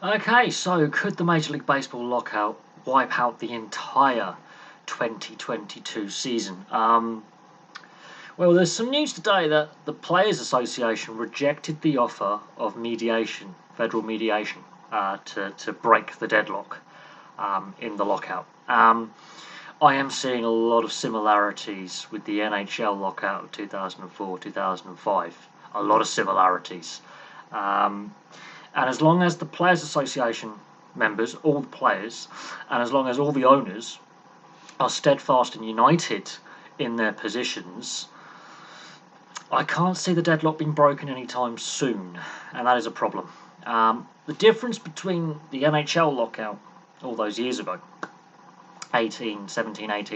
Okay, so could the Major League Baseball lockout wipe out the entire 2022 season? Well, there's some news today that the Players Association rejected the offer of mediation, federal mediation, to break the deadlock in the lockout. I am seeing a lot of similarities with the NHL lockout of 2004 2005. A lot of similarities. Um, and as long as the Players Association members, all the players, and as long as all the owners are steadfast and united in their positions, I can't see the deadlock being broken anytime soon, and that is a problem. The difference between the NHL lockout all those years ago, 18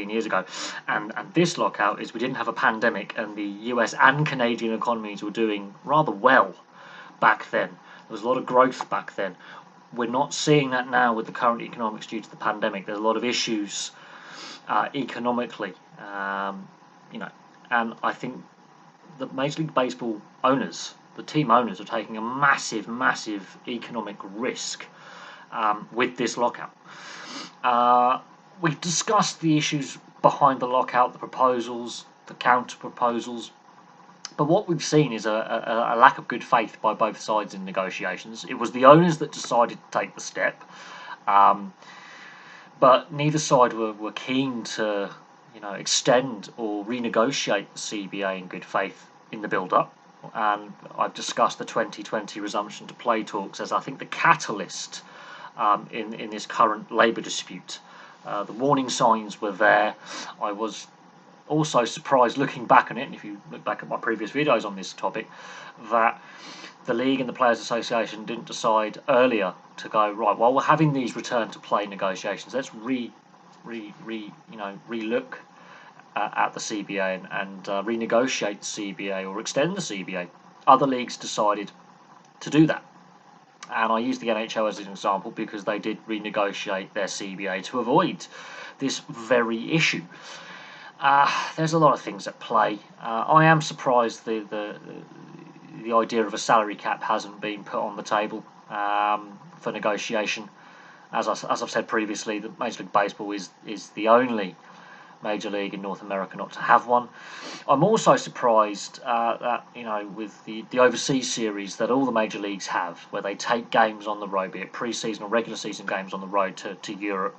years ago, and this lockout is we didn't have a pandemic, and the US and Canadian economies were doing rather well back then. There was a lot of growth back then. We're not seeing that now with the current economics due to the pandemic. There's a lot of issues economically, and I think the Major League Baseball owners, the team owners, are taking a massive, massive economic risk with this lockout. We've discussed the issues behind the lockout, the proposals, the counter proposals, but what we've seen is a lack of good faith by both sides in negotiations. It was the owners that decided to take the step, but neither side were keen to extend or renegotiate the CBA in good faith in the build-up. And I've discussed the 2020 resumption to play talks as I think the catalyst in this current labour dispute. The warning signs were there. I was also surprised looking back on it, and if you look back at my previous videos on this topic, that the league and the Players Association didn't decide earlier to go, right, while we're having these return to play negotiations, let's relook at the CBA and renegotiate the CBA or extend the CBA. Other leagues decided to do that. And I use the NHL as an example because they did renegotiate their CBA to avoid this very issue. There's a lot of things at play. I am surprised the idea of a salary cap hasn't been put on the table for negotiation. As I've said previously, the Major League Baseball is the only major league in North America not to have one. I'm also surprised that with the overseas series that all the major leagues have, where they take games on the road, be it pre-season or regular season games on the road to Europe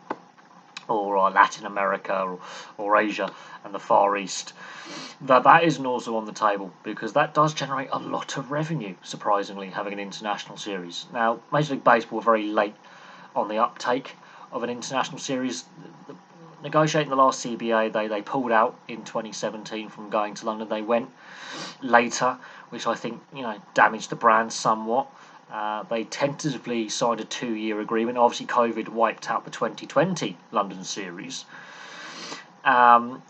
or Latin America or Asia and the Far East, that isn't also on the table, because that does generate a lot of revenue, surprisingly, having an international series. Now, Major League Baseball were very late on the uptake of an international series. Negotiating the last CBA, they pulled out in 2017 from going to London. They went later, which I think damaged the brand somewhat. They tentatively signed a 2-year agreement. Obviously, COVID wiped out the 2020 London series, and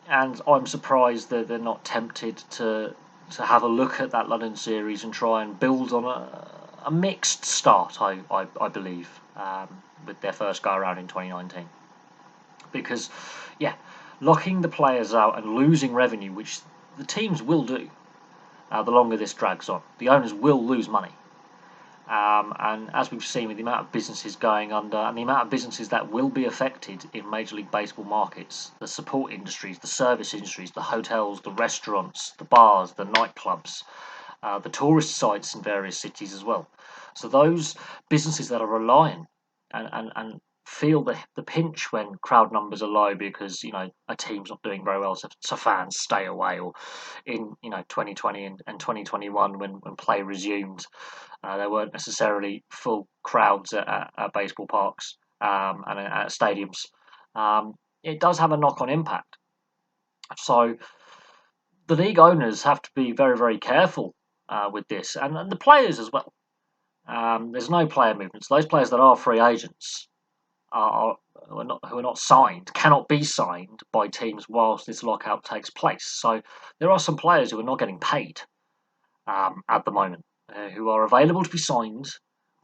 I'm surprised that they're not tempted to have a look at that London series and try and build on a mixed start. I believe with their first go around in 2019. Because, locking the players out and losing revenue, which the teams will do the longer this drags on. The owners will lose money. And as we've seen with the amount of businesses going under and the amount of businesses that will be affected in Major League Baseball markets, the support industries, the service industries, the hotels, the restaurants, the bars, the nightclubs, the tourist sites in various cities as well. So those businesses that are reliant and feel the pinch when crowd numbers are low because a team's not doing very well, so fans stay away. Or in 2020 and 2021 when play resumed, there weren't necessarily full crowds at baseball parks and at stadiums. It does have a knock-on impact. So the league owners have to be very, very careful with this, and the players as well. There's no player movements. Those players that are free agents who are not signed cannot be signed by teams whilst this lockout takes place. So there are some players who are not getting paid at the moment, who are available to be signed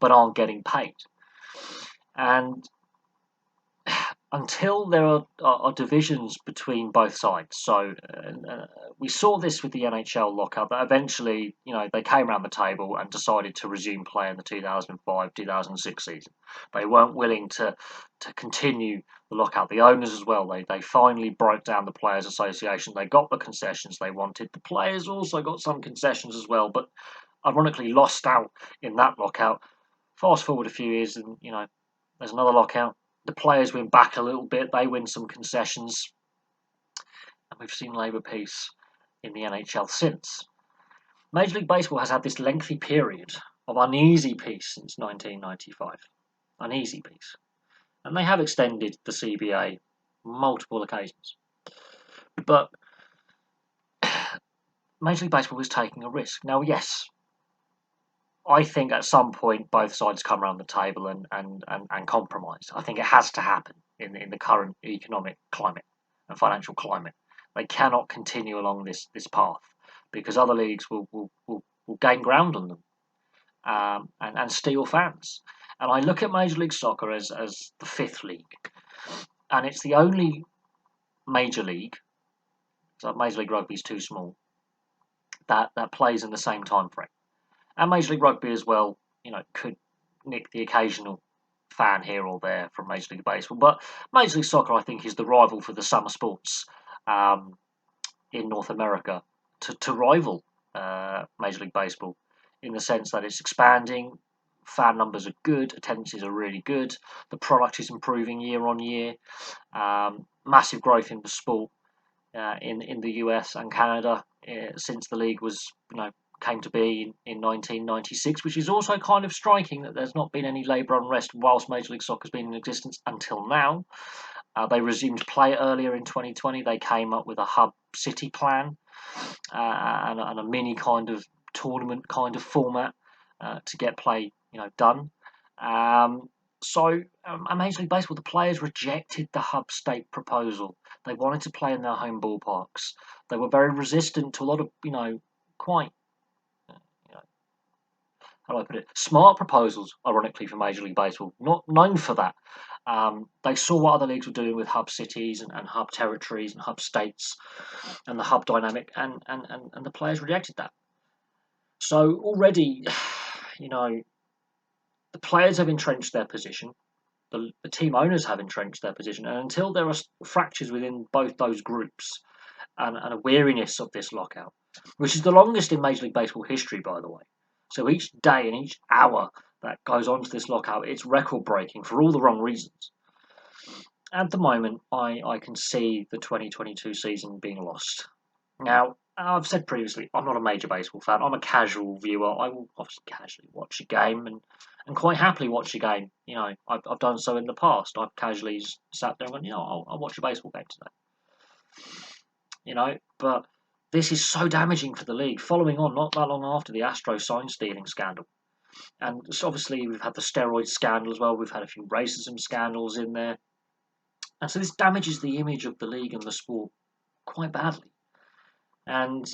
but aren't getting paid. And until there are divisions between both sides. So we saw this with the NHL Lockout, that eventually, they came around the table and decided to resume play in the 2005-2006 season. They weren't willing to continue the lockout. The owners as well, they finally broke down the Players Association. They got the concessions they wanted. The players also got some concessions as well, but ironically lost out in that lockout. Fast forward a few years and, there's another lockout. The players win back a little bit. They win some concessions. And we've seen labour peace in the NHL since. Major League Baseball has had this lengthy period of uneasy peace since 1995. Uneasy peace. And they have extended the CBA multiple occasions. But Major League Baseball is taking a risk. Now, yes, I think at some point both sides come around the table and compromise. I think it has to happen in the current economic climate and financial climate. They cannot continue along this path because other leagues will gain ground on them and steal fans. And I look at Major League Soccer as the fifth league, and it's the only major league. So Major League Rugby is too small. That plays in the same time frame. And Major League Rugby as well, could nick the occasional fan here or there from Major League Baseball. But Major League Soccer, I think, is the rival for the summer sports in North America to rival Major League Baseball in the sense that it's expanding, fan numbers are good, attendances are really good, the product is improving year on year, massive growth in the sport in the US and Canada since the league was, came to be in 1996, which is also kind of striking that there's not been any labour unrest whilst Major League Soccer has been in existence until now. They resumed play earlier in 2020. They came up with a hub city plan and a mini kind of tournament kind of format to get play, done. So Major League Baseball, the players rejected the hub state proposal. They wanted to play in their home ballparks. They were very resistant to a lot of, quite, how do I put it, smart proposals, ironically, for Major League Baseball. Not known for that. They saw what other leagues were doing with hub cities and hub territories and hub states and the hub dynamic, and the players rejected that. So already, the players have entrenched their position. The team owners have entrenched their position, and until there are fractures within both those groups and a weariness of this lockout, which is the longest in Major League Baseball history, by the way. So each day and each hour that goes on to this lockout, it's record-breaking for all the wrong reasons. At the moment, I can see the 2022 season being lost. Now, I've said previously, I'm not a major baseball fan. I'm a casual viewer. I will obviously casually watch a game and quite happily watch a game. I've done so in the past. I've casually sat there and gone, I'll watch a baseball game today. But this is so damaging for the league, following on not that long after the Astros sign stealing scandal. And so obviously we've had the steroid scandal as well. We've had a few racism scandals in there. And so this damages the image of the league and the sport quite badly. And,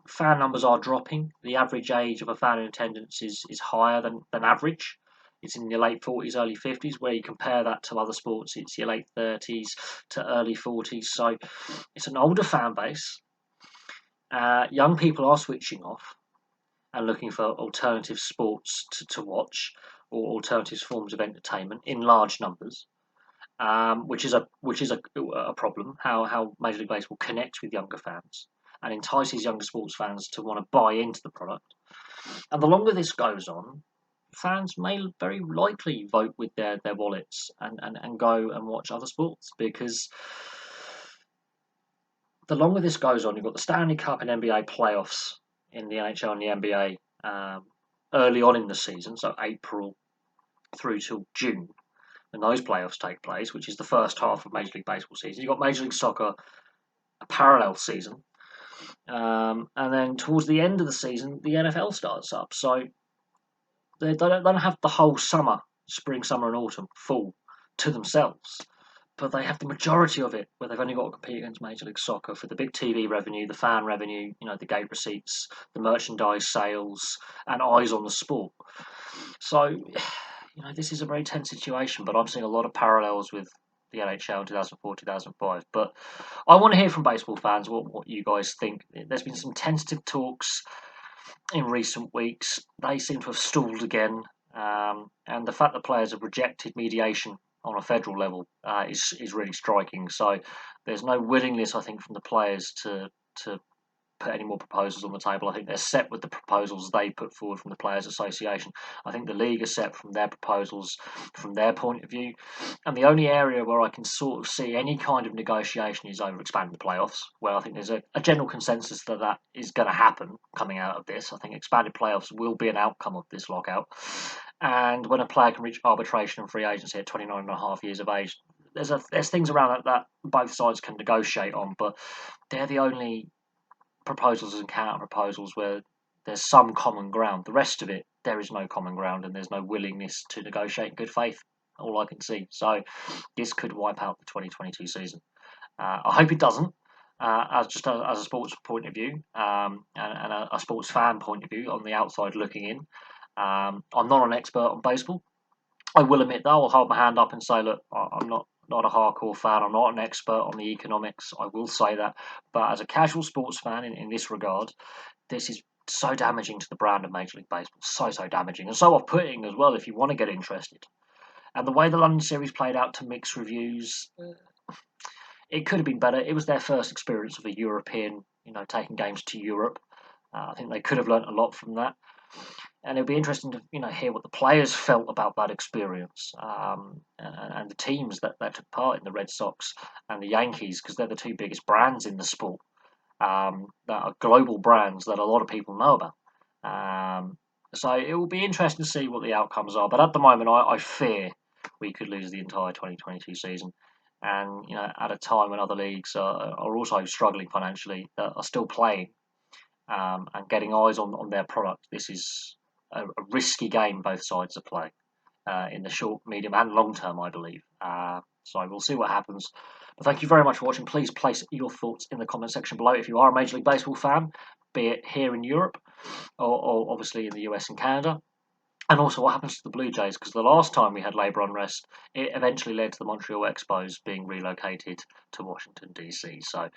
fan numbers are dropping. The average age of a fan in attendance is higher than average. It's in your late 40s, early 50s, where you compare that to other sports, it's your late 30s to early 40s. So it's an older fan base. Young people are switching off and looking for alternative sports to watch or alternative forms of entertainment in large numbers, which is a problem. How Major League Baseball connects with younger fans and entices younger sports fans to want to buy into the product. And the longer this goes on, fans may very likely vote with their wallets and go and watch other sports, because the longer this goes on, you've got the Stanley Cup and NBA playoffs in the NHL and the NBA early on in the season, so April through till June, when those playoffs take place, which is the first half of Major League Baseball season. You've got Major League Soccer, a parallel season, and then towards the end of the season, the NFL starts up. So they don't have the whole summer, spring, summer, and autumn, fall to themselves, but they have the majority of it where they've only got to compete against Major League Soccer for the big TV revenue, the fan revenue, the gate receipts, the merchandise sales, and eyes on the sport. So, this is a very tense situation, but I'm seeing a lot of parallels with the NHL in 2004, 2005. But I want to hear from baseball fans what you guys think. There's been some tentative talks in recent weeks. They seem to have stalled again, and the fact that players have rejected mediation on a federal level is really striking. So there's no willingness, I think, from the players to put any more proposals on the table. I think they're set with the proposals they put forward from the Players Association. I think the league is set from their proposals, from their point of view. And the only area where I can sort of see any kind of negotiation is over expanding the playoffs, where I think there's a general consensus that is going to happen coming out of this. I think expanded playoffs will be an outcome of this lockout. And when a player can reach arbitration and free agency at 29 and a half years of age, there's things around that both sides can negotiate on, but they're the only proposals and counter proposals where there's some common ground. The rest of it, there is no common ground, and there's no willingness to negotiate in good faith. All I can see. So this could wipe out the 2022 season. I hope it doesn't. As a sports point of view, and a sports fan point of view, on the outside looking in, I'm not an expert on baseball. I will admit though, I'll hold my hand up and say, look, I'm not a hardcore fan. I'm not an expert on the economics. I will say that. But as a casual sports fan in this regard, this is so damaging to the brand of Major League Baseball. So damaging. And so off-putting as well if you want to get interested. And the way the London series played out to mixed reviews, it could have been better. It was their first experience of a European, taking games to Europe. I think they could have learnt a lot from that. And it'll be interesting to hear what the players felt about that experience, and the teams that took part in the Red Sox and the Yankees, because they're the two biggest brands in the sport, that are global brands that a lot of people know about. So it will be interesting to see what the outcomes are. But at the moment, I fear we could lose the entire 2022 season. And at a time when other leagues are also struggling financially, that are still playing, and getting eyes on their product, this is a risky game both sides are playing in the short, medium, and long term, I believe. So we'll see what happens. But thank you very much for watching. Please place your thoughts in the comment section below if you are a Major League Baseball fan, be it here in Europe or obviously in the US and Canada. And also what happens to the Blue Jays, because the last time we had labour unrest, it eventually led to the Montreal Expos being relocated to Washington, D.C. So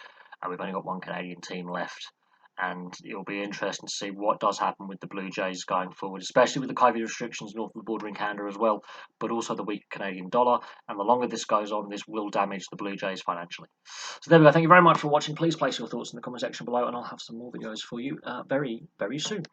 we've only got one Canadian team left. And it'll be interesting to see what does happen with the Blue Jays going forward, especially with the COVID restrictions north of the border in Canada as well, but also the weak Canadian dollar. And the longer this goes on, this will damage the Blue Jays financially. So there we go. Thank you very much for watching. Please place your thoughts in the comment section below, and I'll have some more videos for you very, very soon.